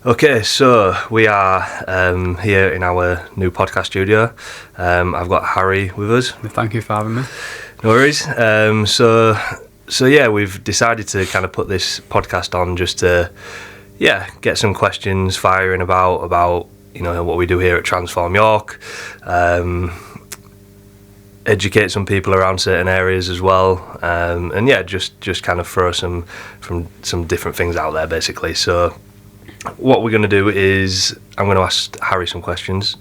Okay, so we are here in our new podcast studio. I've got Harry with us. Thank you for having me. No worries. So yeah, we've decided to kind of put this podcast on just to, get some questions firing about what we do here at Transform York, educate some people around certain areas as well, and just kind of throw some different things out there basically. So what we're going to do is I'm going to ask Harry some questions,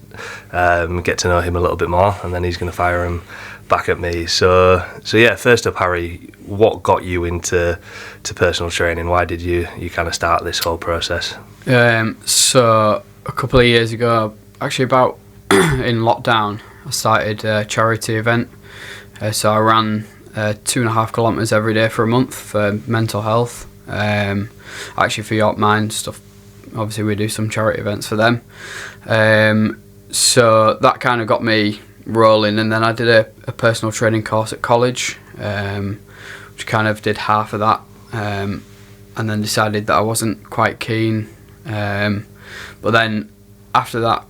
get to know him a little bit more, and then he's going to fire them back at me. So yeah, first up, Harry, what got you into personal training? Why did you kind of start this whole process? So a couple of years ago, actually about in lockdown, I started a charity event. So I ran 2.5 kilometres every day for a month for mental health. Actually for York Mind stuff. Obviously we do some charity events for them. So that kind of got me rolling, and then I did a personal training course at college, which kind of did half of that, and then decided that I wasn't quite keen. But then after that,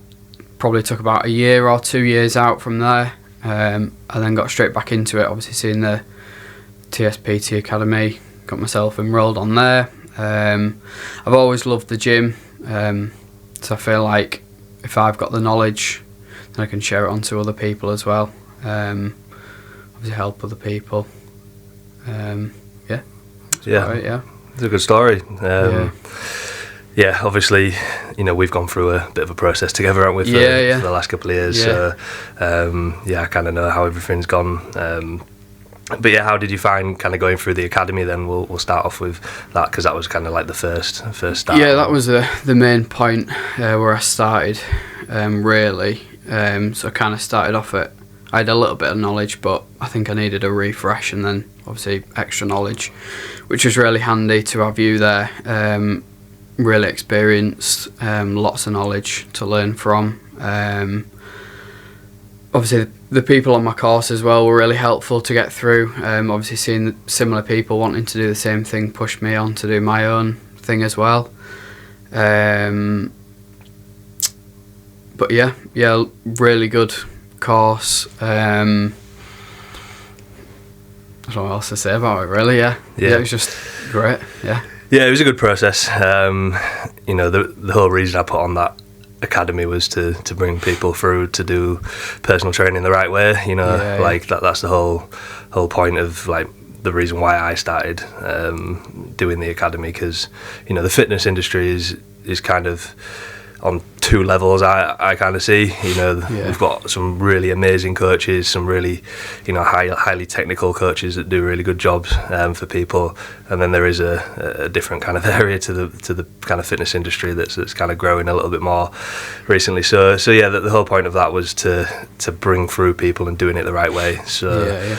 probably took about a year or 2 years out from there, and then got straight back into it, obviously seeing the TSPT Academy, got myself enrolled on there. I've always loved the gym, so I feel like if I've got the knowledge, then I can share it on to other people as well. Obviously help other people. It's a good story. Obviously, we've gone through a bit of a process together, haven't we, for the last couple of years. Yeah. So I kind of know how everything's gone. But yeah, how did you find kind of going through the academy then? We'll start off with that, because that was kind of like the first start. Yeah, that was the main point where I started, really. So I kind of started off I had a little bit of knowledge, but I think I needed a refresh, and then obviously extra knowledge, which was really handy to have you there. Really experienced, lots of knowledge to learn from. Obviously the people on my course as well were really helpful to get through. Obviously seeing similar people wanting to do the same thing pushed me on to do my own thing as well. But yeah, really good course. I don't know what else to say about it really. Yeah, it was just great. Yeah, it was a good process. The whole reason I put on that academy was to bring people through to do personal training the right way. That's the whole point of like the reason why I started doing the academy, because the fitness industry is kind of on two levels. I kind of see. We've got some really amazing coaches, some really highly technical coaches that do really good jobs for people, and then there is a different kind of area to the kind of fitness industry that's kind of growing a little bit more recently. So yeah, the whole point of that was to bring through people and doing it the right way. So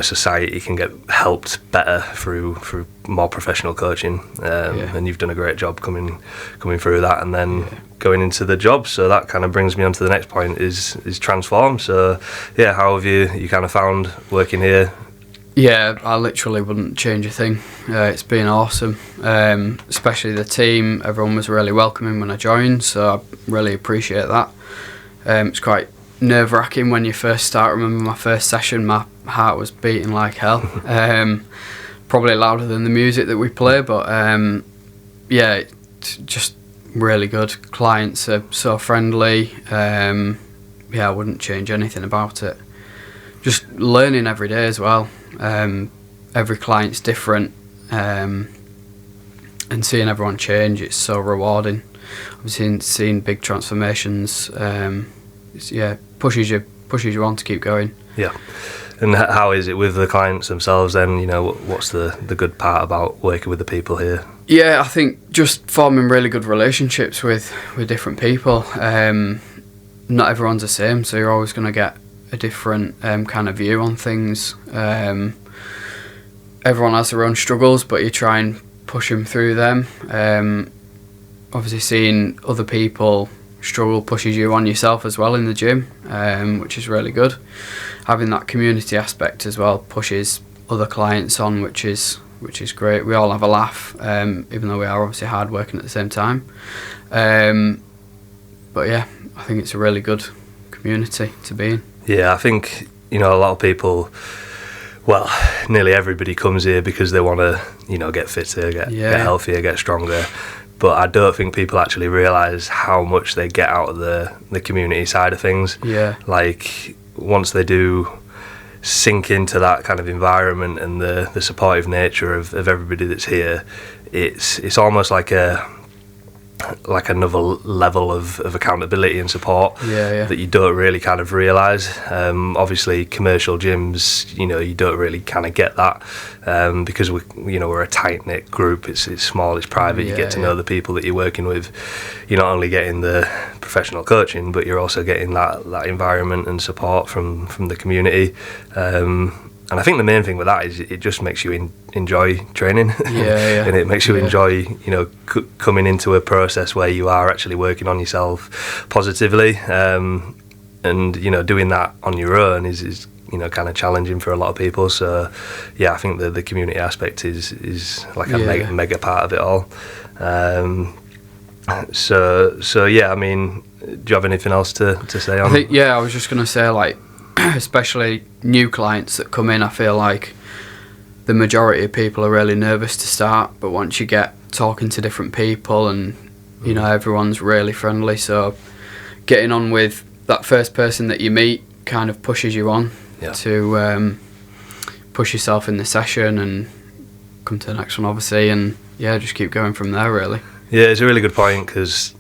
society can get helped better through more professional coaching, and you've done a great job coming through that, and then going into the job. So that kind of brings me on to the next point, is Transform. So yeah, how have you kind of found working here? Yeah, I literally wouldn't change a thing. It's been awesome, especially the team. Everyone was really welcoming when I joined, so I really appreciate that. It's quite nerve-wracking when you first start. I remember my first session, my heart was beating like hell. Probably louder than the music that we play, but it's just really good. Clients are so friendly. I wouldn't change anything about it. Just learning every day as well. Every client's different, and seeing everyone change, it's so rewarding. Obviously seeing big transformations, pushes you on to keep going. Yeah. And how is it with the clients themselves then? What's the good part about working with the people here? Yeah, I think just forming really good relationships with different people. Not everyone's the same, so you're always going to get a different kind of view on things. Everyone has their own struggles, but you try and push them through them. Obviously seeing other people struggle pushes you on yourself as well in the gym, which is really good. Having that community aspect as well pushes other clients on, which is which is great. We all have a laugh, even though we are obviously hard working at the same time. But yeah, I think it's a really good community to be in. Yeah, I think, you know, a lot of people, well, nearly everybody comes here because they want to, you know, get fitter, get healthier, get stronger. But I don't think people actually realise how much they get out of the community side of things. Yeah. Like, once they do sink into that kind of environment and the supportive nature of everybody that's here, it's almost like another level of accountability and support that you don't really kind of realise. Obviously, commercial gyms, you know, you don't really kind of get that because we're a tight knit group. It's small, it's private. You get to know the people that you're working with. You're not only getting the professional coaching, but you're also getting that environment and support from the community. And I think the main thing with that is it just makes you enjoy training, and it makes you enjoy, you know, coming into a process where you are actually working on yourself positively, and you know, doing that on your own is you know, kind of challenging for a lot of people. So yeah, I think the community aspect is like a mega part of it all. So yeah, I mean, do you have anything else to say on? I was just going to say, like, especially new clients that come in, I feel like the majority of people are really nervous to start, but once you get talking to different people and you know, everyone's really friendly, so getting on with that first person that you meet kind of pushes you on to push yourself in the session and come to the next one, obviously, and just keep going from there, really. Yeah, it's a really good point, because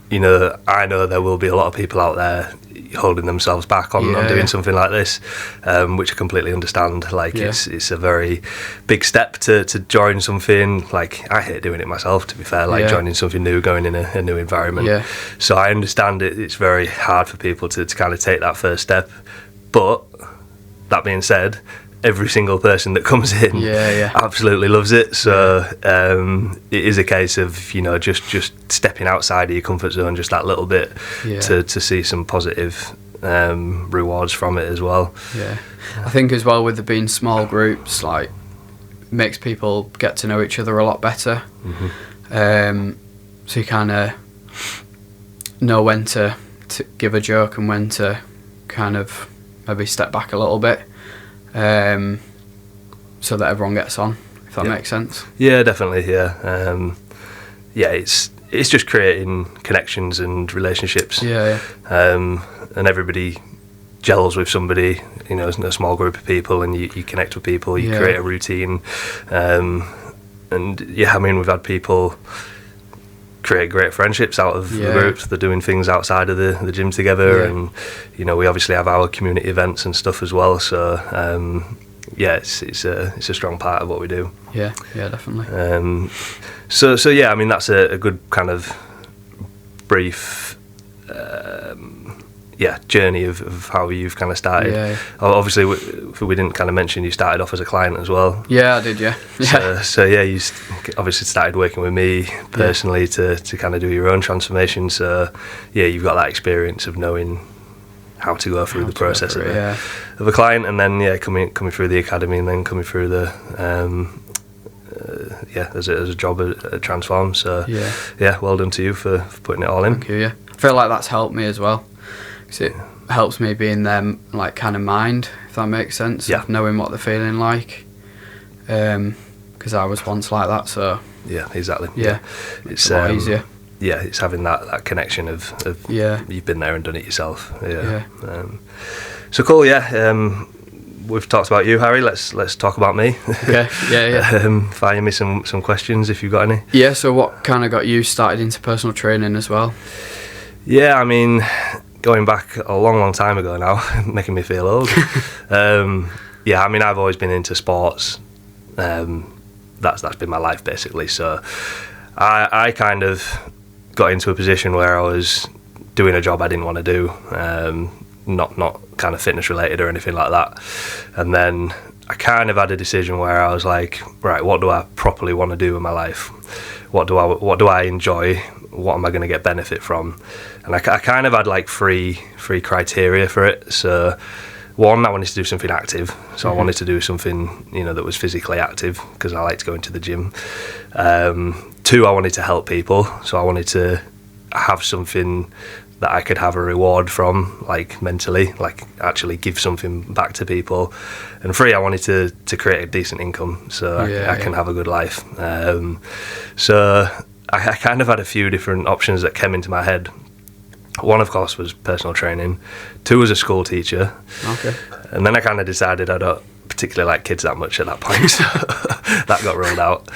you know, I know there will be a lot of people out there holding themselves back on doing something like this, which I completely understand. Like, it's a very big step to join something. Like, I hate doing it myself, to be fair, like joining something new, going in a new environment. So I understand it's very hard for people to kind of take that first step. But that being said, every single person that comes in absolutely loves it. So it is a case of, you know, just stepping outside of your comfort zone just that little bit to see some positive rewards from it as well. I think as well, with it being small groups, like, makes people get to know each other a lot better. So you kind of know when to give a joke and when to kind of maybe step back a little bit, so that everyone gets on, if that makes sense. Yeah, definitely. It's just creating connections and relationships. And everybody gels with somebody, you know, in a small group of people, and you connect with people, you create a routine, and I mean, we've had people create great friendships out of the groups. They're doing things outside of the gym together, and you know, we obviously have our community events and stuff as well. So it's a strong part of what we do. Yeah, definitely. So yeah, I mean, that's a good kind of brief journey of how you've kind of started. Obviously, we didn't kind of mention you started off as a client as well. Yeah, I did. Yeah. So you obviously started working with me personally to kind of do your own transformation. So yeah, you've got that experience of knowing how to go through the process of a client, and then coming through the academy, and then coming through the as a job at Transform. So well done to you for putting it all in. Thank you. I feel like that's helped me as well, because it helps me be in their, like, kind of mind, if that makes sense, of knowing what they're feeling like, because I was once like that. So exactly. It's a lot easier. It's having that connection of you've been there and done it yourself. So cool. We've talked about you, Harry. Let's talk about me. Fire me some questions if you've got any. So what kind of got you started into personal training as well? I mean, going back a long time ago now, making me feel old. I mean, I've always been into sports. That's been my life, basically. So I kind of got into a position where I was doing a job I didn't want to do, not kind of fitness related or anything like that. And then I kind of had a decision where I was like, right, what do I properly want to do in my life? What do I enjoy? What am I going to get benefit from? And I kind of had like three criteria for it. So one, I wanted to do something active, so I wanted to do something, you know, that was physically active because I like to go into the gym. Two, I wanted to help people, so I wanted to have something that I could have a reward from, like mentally, like actually give something back to people. And three, I wanted to create a decent income so I can have a good life. So I kind of had a few different options that came into my head. One, of course, was personal training. Two was a school teacher. Okay. And then I kind of decided I don't particularly like kids that much at that point, so that got ruled out.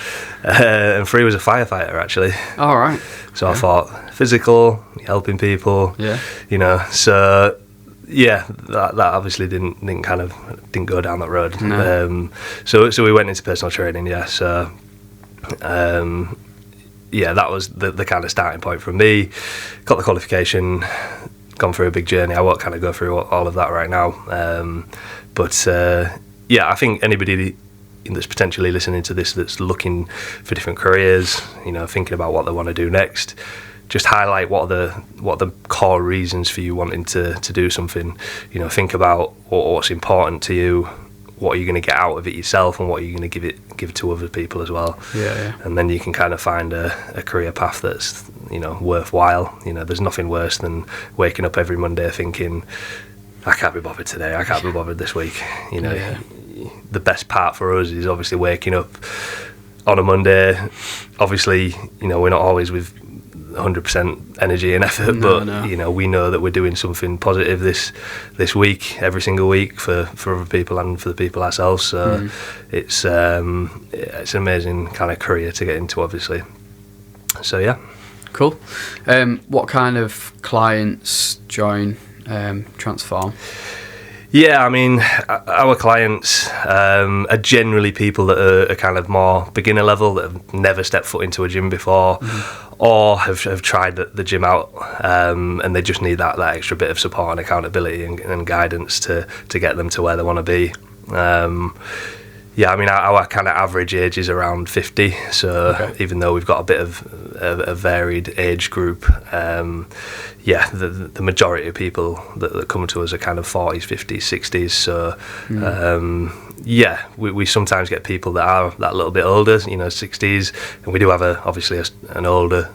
And three was a firefighter, actually. All right. So I thought physical, helping people. Yeah. You know, so yeah, that obviously didn't go down that road. No. So we went into personal training. Yeah. So. Yeah, that was the kind of starting point for me. Got the qualification, gone through a big journey. I won't kind of go through all of that right now. But yeah, I think anybody that's potentially listening to this that's looking for different careers, you know, thinking about what they want to do next, just highlight what are the core reasons for you wanting to do something. You know, think about what's important to you. What are you going to get out of it yourself, and what are you going to give to other people as well? Yeah. And then you can kind of find a career path that's, you know, worthwhile. You know, there's nothing worse than waking up every Monday thinking, I can't be bothered today, I can't be bothered this week. You know, the best part for us is obviously waking up on a Monday. Obviously, you know, we're not always with 100% energy and effort, but you know, we know that we're doing something positive this week, every single week for other people and for the people ourselves. So it's an amazing kind of career to get into, obviously. So yeah. Cool. What kind of clients join Transform? Yeah, I mean, our clients are generally people that are kind of more beginner level, that have never stepped foot into a gym before, or have tried the gym out, and they just need that extra bit of support and accountability and guidance to get them to where they want to be. Yeah, I mean, our kind of average age is around 50, so even though we've got a bit of a varied age group, yeah, the majority of people that come to us are kind of 40s, 50s, 60s, so yeah, we sometimes get people that are that little bit older, you know, 60s, and we do have obviously an older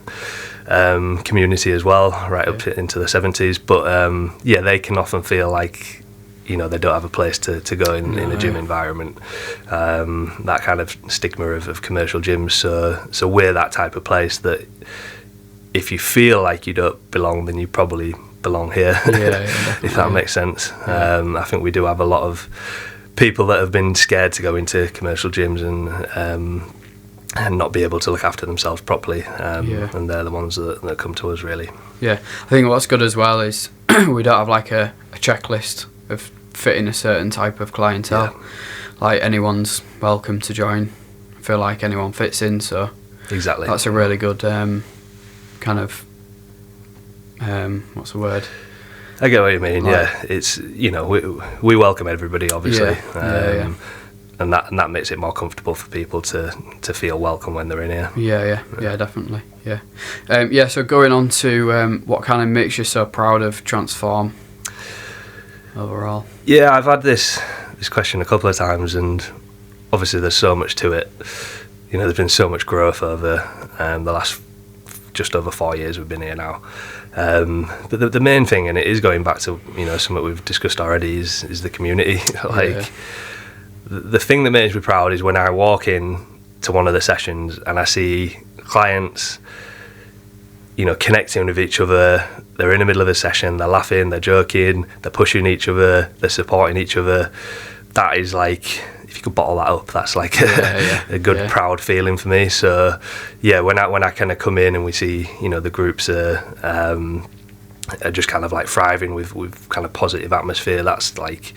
community as well, right up into the 70s, but yeah, they can often feel like, you know, they don't have a place to go in a gym environment, that kind of stigma of commercial gyms, so we're that type of place that if you feel like you don't belong, then you probably belong here, if that makes sense. I think we do have a lot of people that have been scared to go into commercial gyms and not be able to look after themselves properly, and they're the ones that come to us, really. Yeah, I think what's good as well is we don't have like a checklist of fitting a certain type of clientele. Like, anyone's welcome to join. I feel like anyone fits in, so exactly, that's a really good kind of what's the word? I get what you mean. Yeah, it's, you know, we welcome everybody, obviously, and that makes it more comfortable for people to feel welcome when they're in here. Yeah, definitely. So going on to what kind of makes you so proud of Transform overall? Yeah, I've had this question a couple of times, and obviously there's so much to it. You know, there's been so much growth over the last just over 4 years we've been here now. But the main thing, and it is going back to, you know, something we've discussed already, is the community. Like, the thing that makes me proud is when I walk in to one of the sessions and I see clients, you know, connecting with each other. They're in the middle of a session, they're laughing, they're joking, they're pushing each other, they're supporting each other. That is like, if you could bottle that up, that's like a good, proud feeling for me. So yeah, when I kind of come in and we see, you know, the groups are just kind of like thriving with kind of positive atmosphere, that's like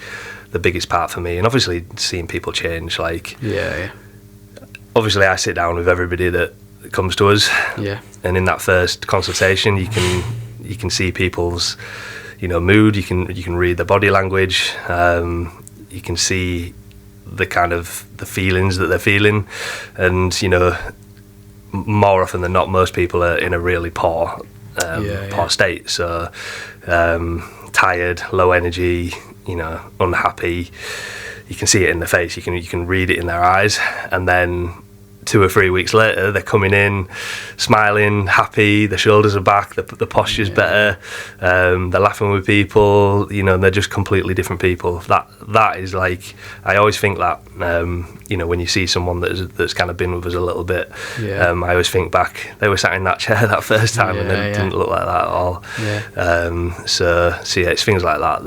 the biggest part for me. And obviously seeing people change, like, obviously I sit down with everybody that comes to us, and in that first consultation you can see people's, you know, mood, you can read the body language, you can see the kind of the feelings that they're feeling, and, you know, more often than not most people are in a really poor state, so tired, low energy, unhappy. You can see it in their face. You can read it in their eyes, and then 2 or 3 weeks later, they're coming in, smiling, happy. Their shoulders are back. The posture's better. They're laughing with people. They're just completely different people. That is like, I always think that. When you see someone that's kind of been with us a little bit, I always think back. They were sat in that chair that first time, and they didn't look like that at all. So it's things like that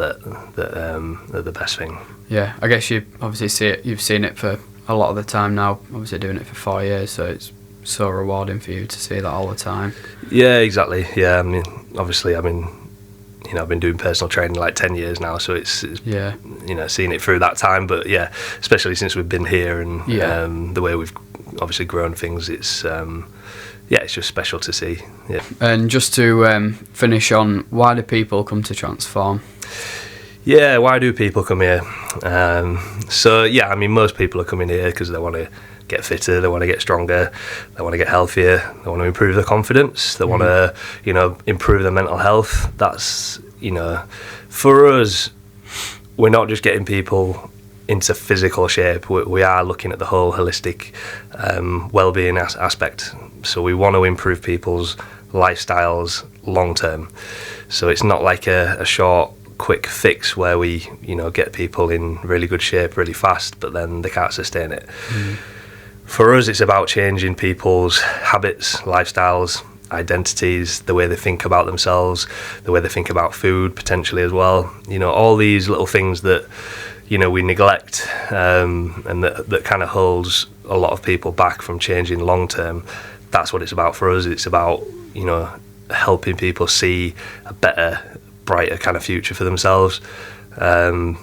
are the best thing. Yeah, I guess you obviously see it. You've seen it for a lot of the time now, obviously doing it for 4 years, so it's so rewarding for you to see that all the time. Yeah, exactly. Yeah, I mean, obviously, I've been doing personal training like 10 years now, so it's seeing it through that time. But yeah, especially since we've been here and the way we've obviously grown things, it's just special to see. Yeah. And just to finish on, why do people come to Transform? Yeah, why do people come here? Most people are coming here because they want to get fitter, they want to get stronger, they want to get healthier, they want to improve their confidence, they want to, improve their mental health. That's, for us, we're not just getting people into physical shape, we are looking at the whole holistic well-being aspect. So we want to improve people's lifestyles long term. So it's not like a short, quick fix where we get people in really good shape really fast, but then they can't sustain it. For us, it's about changing people's habits, lifestyles, identities, the way they think about themselves, the way they think about food potentially as well. All these little things that we neglect, and that kind of holds a lot of people back from changing long term. That's what it's about for us. It's about helping people see a better, brighter kind of future for themselves, and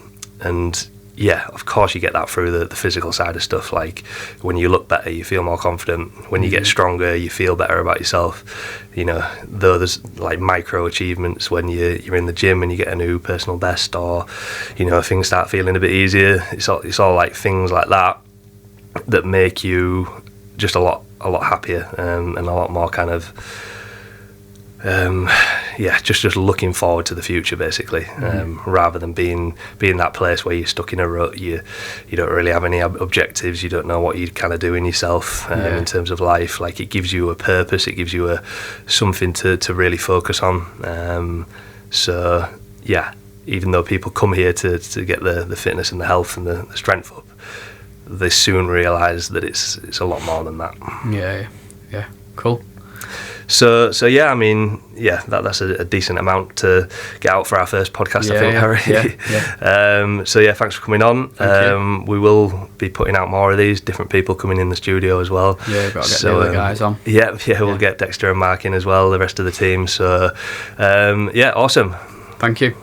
of course you get that through the physical side of stuff. Like when you look better, you feel more confident. When you get stronger, you feel better about yourself. Though there's like micro achievements when you're in the gym and you get a new personal best, or things start feeling a bit easier. It's all like things like that make you just a lot happier, and a lot more kind of just looking forward to the future, basically, rather than being that place where you're stuck in a rut. You don't really have any objectives. You don't know what you're kind of doing yourself in terms of life. Like, it gives you a purpose. It gives you something to really focus on. Even though people come here to get the fitness and the health and the strength up, they soon realise that it's a lot more than that. Yeah, cool. So that's a decent amount to get out for our first podcast, I think, Harry. Thanks for coming on. We will be putting out more of these, different people coming in the studio as well. Yeah, we've got to get the other guys on. We'll get Dexter and Mark in as well, the rest of the team. So, awesome. Thank you.